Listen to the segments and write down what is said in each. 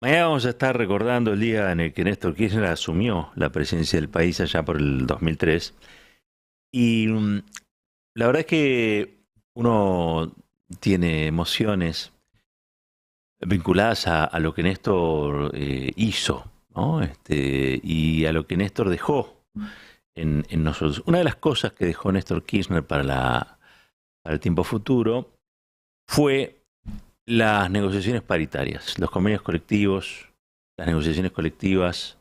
Mañana vamos a estar recordando el día en el que Néstor Kirchner asumió la presidencia del país allá por el 2003. Y la verdad es que uno tiene emociones vinculadas a lo que Néstor hizo, ¿no? Y a lo que Néstor dejó en nosotros. Una de las cosas que dejó Néstor Kirchner para el tiempo futuro fue las negociaciones paritarias, los convenios colectivos, las negociaciones colectivas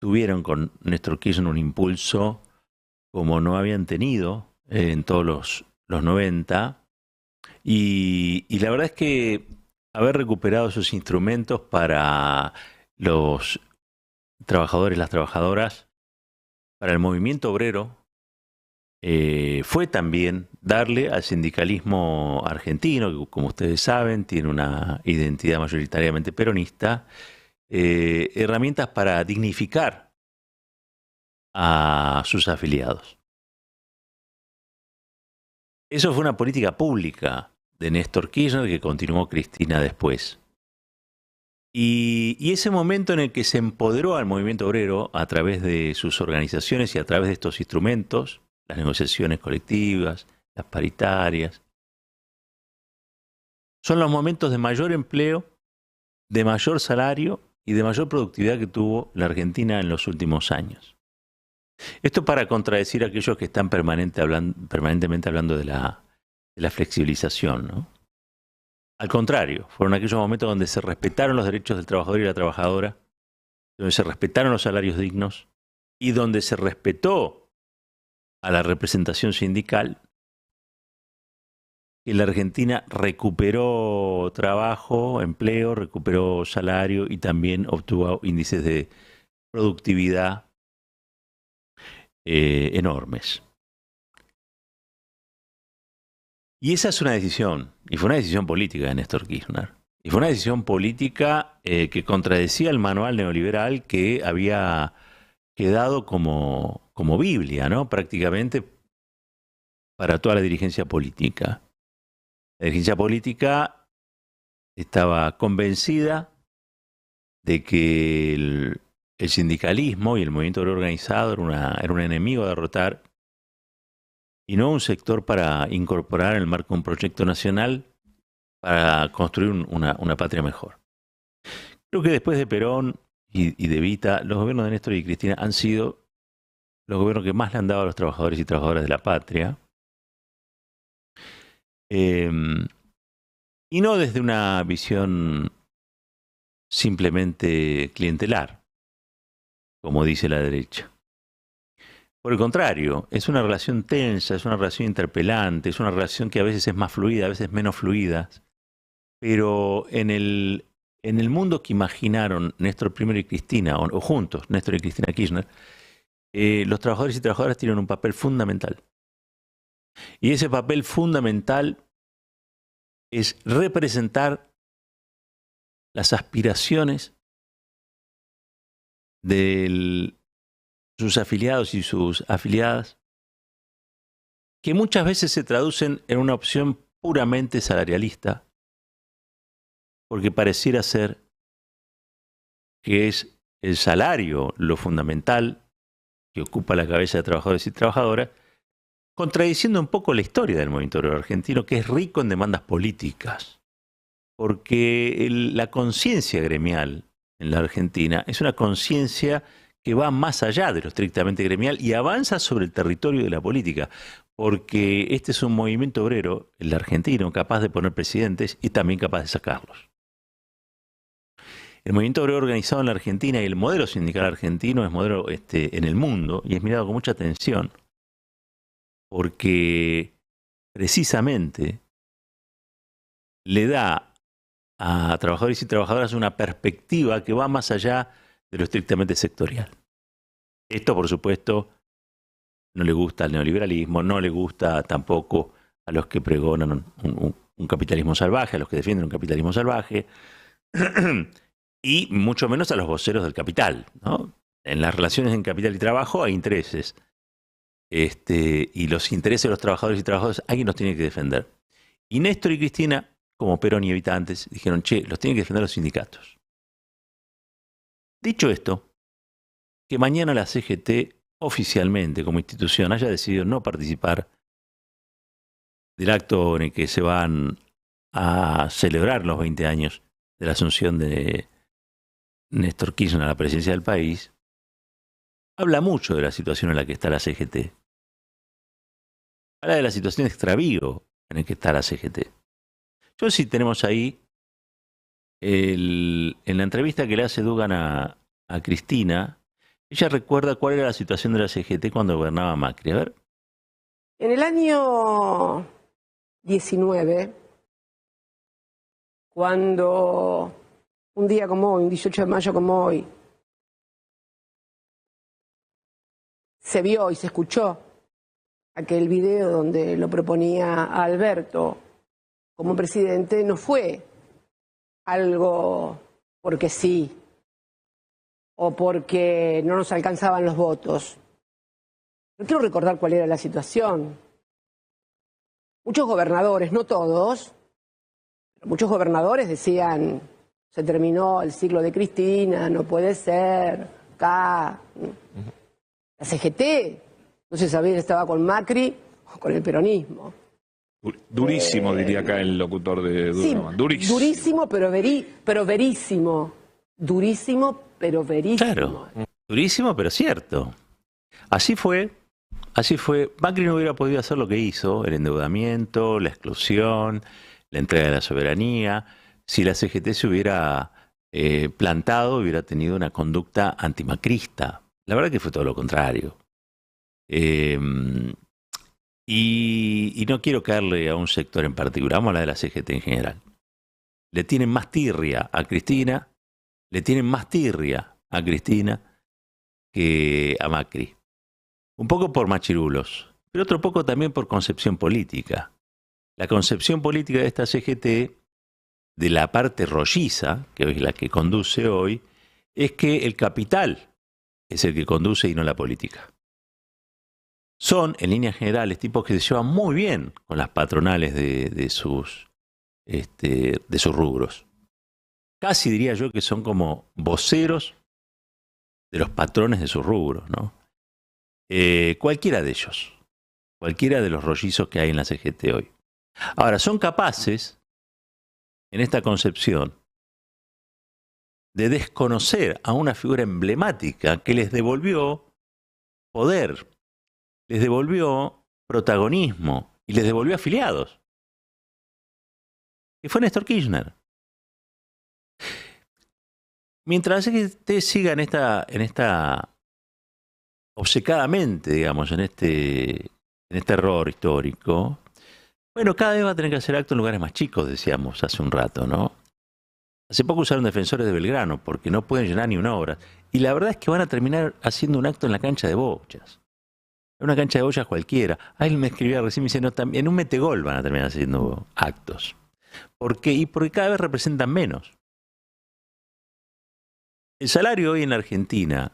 tuvieron con Néstor Kirchner un impulso como no habían tenido en todos los 90. Y la verdad es que haber recuperado esos instrumentos para los trabajadores, las trabajadoras, para el movimiento obrero, fue también darle al sindicalismo argentino, que como ustedes saben tiene una identidad mayoritariamente peronista, herramientas para dignificar a sus afiliados. Eso fue una política pública de Néstor Kirchner que continuó Cristina después. Y ese momento en el que se empoderó al movimiento obrero a través de sus organizaciones y a través de estos instrumentos, las negociaciones colectivas, las paritarias, son los momentos de mayor empleo, de mayor salario y de mayor productividad que tuvo la Argentina en los últimos años. Esto para contradecir a aquellos que están permanentemente hablando de la flexibilización, ¿no? Al contrario, fueron aquellos momentos donde se respetaron los derechos del trabajador y la trabajadora, donde se respetaron los salarios dignos y donde se respetó a la representación sindical, que la Argentina recuperó trabajo, empleo, recuperó salario y también obtuvo índices de productividad enormes. Y esa es una decisión, y fue una decisión política de Néstor Kirchner. Y fue una decisión política que contradecía el manual neoliberal que había quedado como Biblia, ¿no? Prácticamente para toda la dirigencia política. La dirigencia política estaba convencida de que el sindicalismo y el movimiento obrero organizado era un enemigo a derrotar y no un sector para incorporar en el marco de un proyecto nacional para construir una patria mejor. Creo que después de Perón y de Evita, los gobiernos de Néstor y Cristina han sido los gobiernos que más le han dado a los trabajadores y trabajadoras de la patria. Eh, y no desde una visión simplemente clientelar, como dice la derecha. Por el contrario, es una relación tensa, es una relación interpelante, es una relación que a veces es más fluida, a veces menos fluida, pero en el mundo que imaginaron Néstor I y Cristina, o juntos, Néstor y Cristina Kirchner, los trabajadores y trabajadoras tienen un papel fundamental. Y ese papel fundamental es representar las aspiraciones de sus afiliados y sus afiliadas, que muchas veces se traducen en una opción puramente salarialista, porque pareciera ser que es el salario lo fundamental que ocupa la cabeza de trabajadores y trabajadoras, contradiciendo un poco la historia del movimiento obrero argentino, que es rico en demandas políticas, porque la conciencia gremial en la Argentina es una conciencia que va más allá de lo estrictamente gremial y avanza sobre el territorio de la política, porque este es un movimiento obrero, el argentino, capaz de poner presidentes y también capaz de sacarlos. El movimiento obrero organizado en la Argentina y el modelo sindical argentino es modelo en el mundo y es mirado con mucha atención, porque precisamente le da a trabajadores y trabajadoras una perspectiva que va más allá de lo estrictamente sectorial. Esto, por supuesto, no le gusta al neoliberalismo, no le gusta tampoco a los que pregonan un capitalismo salvaje, a los que defienden un capitalismo salvaje, y mucho menos a los voceros del capital, ¿no? En las relaciones en capital y trabajo hay intereses, y los intereses de los trabajadores y trabajadoras alguien los tiene que defender. Y Néstor y Cristina, como Perón y Evita antes, dijeron, che, los tienen que defender los sindicatos. Dicho esto, que mañana la CGT oficialmente como institución haya decidido no participar del acto en el que se van a celebrar los 20 años de la asunción de Néstor Kirchner a la presidencia del país, habla mucho de la situación en la que está la CGT. Habla de la situación de extravío en la que está la CGT. Yo sí tenemos ahí, en la entrevista que le hace Dugan a Cristina, ella recuerda cuál era la situación de la CGT cuando gobernaba Macri. A ver. En el año 19, cuando un día como hoy, un 18 de mayo como hoy, se vio y se escuchó aquel video donde lo proponía a Alberto como presidente, no fue algo porque sí o porque no nos alcanzaban los votos. No quiero recordar cuál era la situación. Muchos gobernadores, no todos, pero muchos gobernadores decían, se terminó el ciclo de Cristina, no puede ser, acá. La CGT, no se sabía si estaba con Macri o con el peronismo. Durísimo, diría acá el locutor de Durman. Sí, Durísimo. durísimo, pero verísimo. Durísimo, pero verísimo. Claro, durísimo, pero cierto. Así fue. Macri no hubiera podido hacer lo que hizo, el endeudamiento, la exclusión, la entrega de la soberanía, si la CGT se hubiera plantado, hubiera tenido una conducta antimacrista. La verdad que fue todo lo contrario. Y no quiero caerle a un sector en particular, vamos a hablar de la CGT en general. Le tienen más tirria a Cristina, que a Macri. Un poco por machirulos, pero otro poco también por concepción política. La concepción política de esta CGT, de la parte rolliza, que es la que conduce hoy, es que el capital es el que conduce y no la política. Son, en líneas generales, tipos que se llevan muy bien con las patronales de sus rubros. Casi diría yo que son como voceros de los patrones de sus rubros, ¿no? Cualquiera de ellos, cualquiera de los rollizos que hay en la CGT hoy. Ahora, son capaces, en esta concepción, de desconocer a una figura emblemática que les devolvió poder, les devolvió protagonismo y les devolvió afiliados. Y fue Néstor Kirchner. Mientras la CGT siga en esta obcecadamente, digamos, en este error histórico, bueno, cada vez va a tener que hacer acto en lugares más chicos, decíamos hace un rato, ¿no? Hace poco usaron defensores de Belgrano porque no pueden llenar ni una obra. Y la verdad es que van a terminar haciendo un acto en la cancha de bochas. En una cancha de bochas cualquiera. Ahí me escribía recién, me dice, no, en un metegol van a terminar haciendo actos. ¿Por qué? Y porque cada vez representan menos. El salario hoy en la Argentina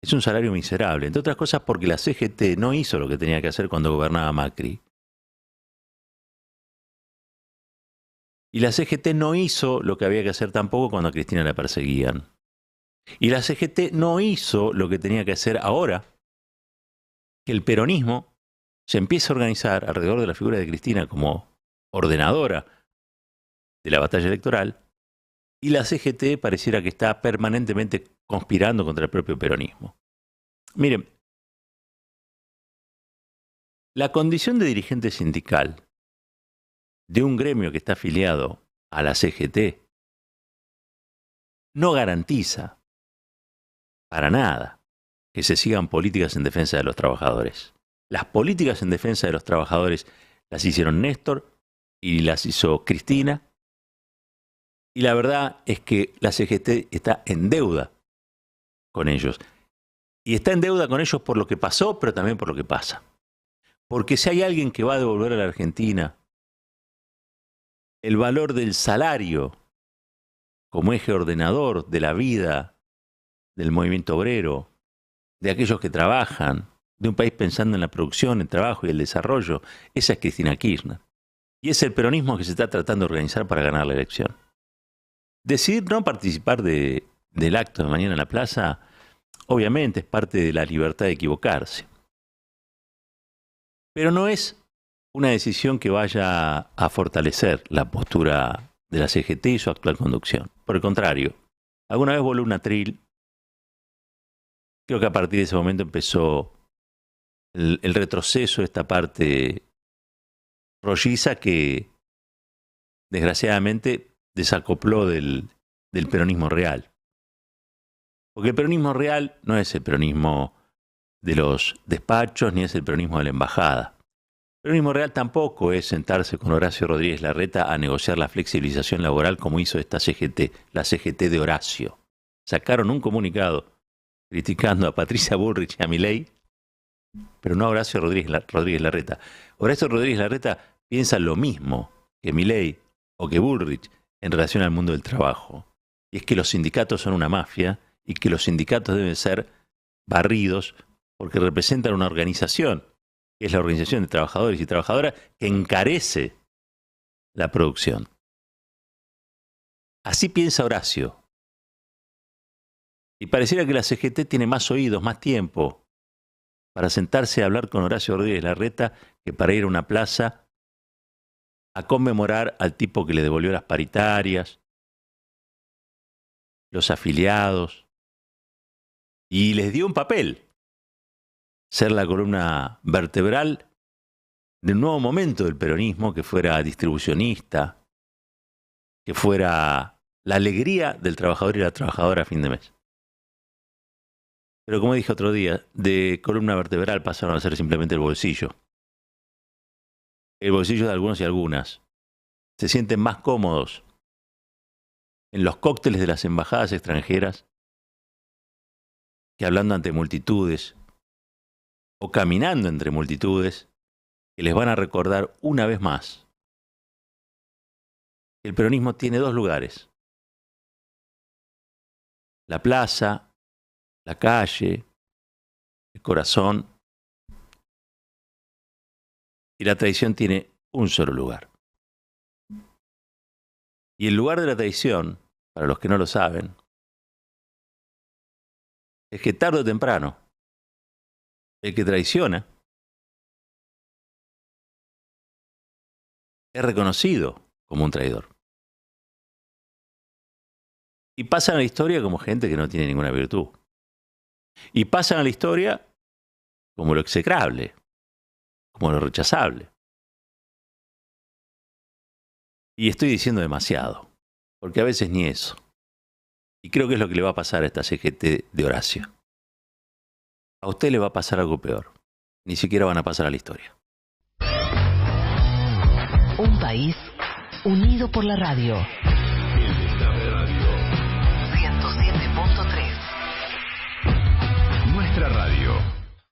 es un salario miserable, entre otras cosas porque la CGT no hizo lo que tenía que hacer cuando gobernaba Macri. Y la CGT no hizo lo que había que hacer tampoco cuando a Cristina la perseguían. Y la CGT no hizo lo que tenía que hacer ahora, que el peronismo se empieza a organizar alrededor de la figura de Cristina como ordenadora de la batalla electoral, y la CGT pareciera que está permanentemente conspirando contra el propio peronismo. Miren, la condición de dirigente sindical de un gremio que está afiliado a la CGT no garantiza para nada que se sigan políticas en defensa de los trabajadores. Las políticas en defensa de los trabajadores las hicieron Néstor y las hizo Cristina. Y la verdad es que la CGT está en deuda con ellos. Y está en deuda con ellos por lo que pasó, pero también por lo que pasa. Porque si hay alguien que va a devolver a la Argentina el valor del salario como eje ordenador de la vida del movimiento obrero, de aquellos que trabajan, de un país pensando en la producción, el trabajo y el desarrollo, esa es Cristina Kirchner. Y es el peronismo que se está tratando de organizar para ganar la elección. Decidir no participar de del acto de mañana en la plaza, obviamente es parte de la libertad de equivocarse. Pero no es una decisión que vaya a fortalecer la postura de la CGT y su actual conducción. Por el contrario, alguna vez voló un atril. Creo que a partir de ese momento empezó el retroceso de esta parte rolliza que desgraciadamente desacopló del peronismo real. Porque el peronismo real no es el peronismo de los despachos ni es el peronismo de la embajada. El peronismo real tampoco es sentarse con Horacio Rodríguez Larreta a negociar la flexibilización laboral como hizo esta CGT, la CGT de Horacio. Sacaron un comunicado criticando a Patricia Bullrich y a Milei, pero no a Horacio Rodríguez Larreta. Horacio Rodríguez Larreta piensa lo mismo que Milei o que Bullrich en relación al mundo del trabajo. Y es que los sindicatos son una mafia y que los sindicatos deben ser barridos porque representan una organización, que es la Organización de Trabajadores y Trabajadoras, que encarece la producción. Así piensa Horacio. Y pareciera que la CGT tiene más oídos, más tiempo para sentarse a hablar con Horacio Rodríguez Larreta que para ir a una plaza a conmemorar al tipo que le devolvió las paritarias, los afiliados, y les dio un papel, ser la columna vertebral de un nuevo momento del peronismo que fuera distribucionista, que fuera la alegría del trabajador y la trabajadora a fin de mes. Pero como dije otro día, de columna vertebral pasaron a ser simplemente el bolsillo. El bolsillo de algunos y algunas. Se sienten más cómodos en los cócteles de las embajadas extranjeras que hablando ante multitudes o caminando entre multitudes que les van a recordar una vez más que el peronismo tiene dos lugares: la plaza, la calle, el corazón, y la tradición tiene un solo lugar. Y el lugar de la tradición, para los que no lo saben, es que tarde o temprano, el que traiciona es reconocido como un traidor. Y pasan a la historia como gente que no tiene ninguna virtud. Y pasan a la historia como lo execrable, como lo rechazable. Y estoy diciendo demasiado, porque a veces ni eso. Y creo que es lo que le va a pasar a esta CGT de Horacio. A usted le va a pasar algo peor. Ni siquiera van a pasar a la historia. Un país unido por la radio.